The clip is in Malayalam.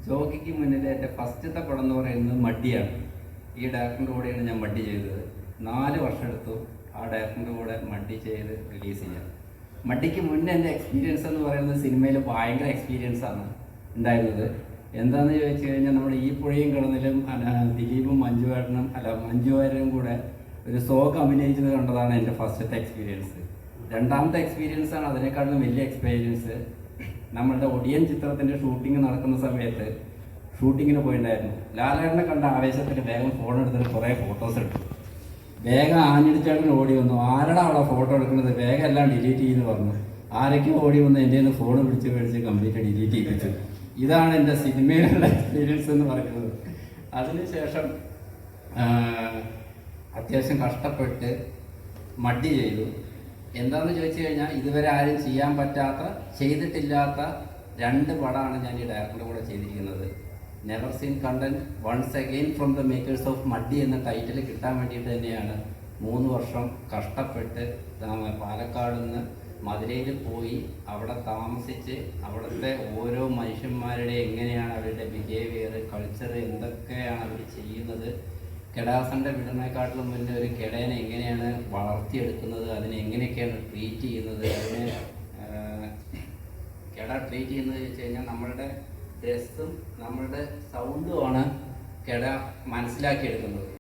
ജോഗിക്ക് മുന്നിൽ എൻ്റെ ഫസ്റ്റത്തെ പടം എന്ന് പറയുന്നത് മഡ്ഡിയാണ്. ഈ ഡയറക്ടറിൻ്റെ കൂടെയാണ് ഞാൻ മഡ്ഡി ചെയ്തത്. 4 വർഷം എടുത്തു ആ ഡയറക്ടറിൻ്റെ കൂടെ മഡ്ഡി ചെയ്ത് റിലീസ് ചെയ്യാൻ. മഡ്ഡിക്ക് മുന്നേ എൻ്റെ എക്സ്പീരിയൻസ് എന്ന് പറയുന്നത് സിനിമയിൽ ഭയങ്കര എക്സ്പീരിയൻസാണ് ഉണ്ടായിരുന്നത്. എന്താണെന്ന് ചോദിച്ചു കഴിഞ്ഞാൽ നമ്മൾ ഈ പുഴയും കിടന്നിലും ദിലീപും മഞ്ജു വാര്യരും കൂടെ ഒരു സോങ് അഭിനയിച്ചത് കണ്ടതാണ് എൻ്റെ ഫസ്റ്റത്തെ എക്സ്പീരിയൻസ്. രണ്ടാമത്തെ എക്സ്പീരിയൻസാണ് അതിനേക്കാളും വലിയ എക്സ്പീരിയൻസ്. നമ്മളുടെ ഒടിയൻ ചിത്രത്തിൻ്റെ ഷൂട്ടിംഗ് നടക്കുന്ന സമയത്ത് ഷൂട്ടിങ്ങിന് പോയിട്ടുണ്ടായിരുന്നു. ലാലേട്ടനെ കണ്ട ആവേശത്തിൽ വേഗം ഫോൺ എടുത്തിട്ട് കുറേ ഫോട്ടോസ് എടുത്തു. വേഗം ആഞ്ഞടിച്ചേട്ടൻ ഓടി വന്നു. ആരടാ അവിടെ ഫോട്ടോ എടുക്കുന്നത്, വേഗം എല്ലാം ഡിലീറ്റ് ചെയ്യുമെന്ന് പറഞ്ഞു. ആരൊക്കെയോ ഓടി വന്ന് എൻ്റെ നിന്ന് ഫോൺ പിടിച്ച് കംപ്ലീറ്റ് ഡിലീറ്റ് ചെയ്യിപ്പിച്ചു. ഇതാണ് എൻ്റെ സിനിമയിലുള്ള എക്സ്പീരിയൻസ് എന്ന് പറയുന്നത്. അതിനുശേഷം അത്യാവശ്യം കഷ്ടപ്പെട്ട് മഡ്ഡി ചെയ്തു. എന്താണെന്ന് ചോദിച്ചു കഴിഞ്ഞാൽ ഇതുവരെ ആരും ചെയ്തിട്ടില്ലാത്ത 2 പടമാണ് ഞാൻ ഈ ഡയറക്ടറുടെ കൂടെ ചെയ്തിരിക്കുന്നത്. Never seen content, once again from the makers of Muddy എന്ന ടൈറ്റിൽ കിട്ടാൻ വേണ്ടിയിട്ട് തന്നെയാണ് 3 വർഷം കഷ്ടപ്പെട്ട് പാലക്കാട് നിന്ന് മധുരയിൽ പോയി അവിടെ താമസിച്ച് അവിടുത്തെ ഓരോ മനുഷ്യന്മാരുടെ എങ്ങനെയാണ് അവരുടെ ബിഹേവിയർ, കൾച്ചർ, എന്തൊക്കെയാണ് അവർ ചെയ്യുന്നത്, കെടാസൻ്റെ വിടുന്നതിനെക്കാട്ടിലും മുന്നേ ഒരു കെടേനെ എങ്ങനെയാണ് വളർത്തിയെടുക്കുന്നത്, അതിനെ എങ്ങനെയൊക്കെയാണ് ട്രീറ്റ് ചെയ്യുന്നത്, അതിനെ കെട ട്രീറ്റ് ചെയ്യുന്നത് വെച്ച് കഴിഞ്ഞാൽ നമ്മളുടെ ഡ്രസ്സും നമ്മളുടെ സൗണ്ടുമാണ് കെട മനസ്സിലാക്കിയെടുക്കുന്നത്.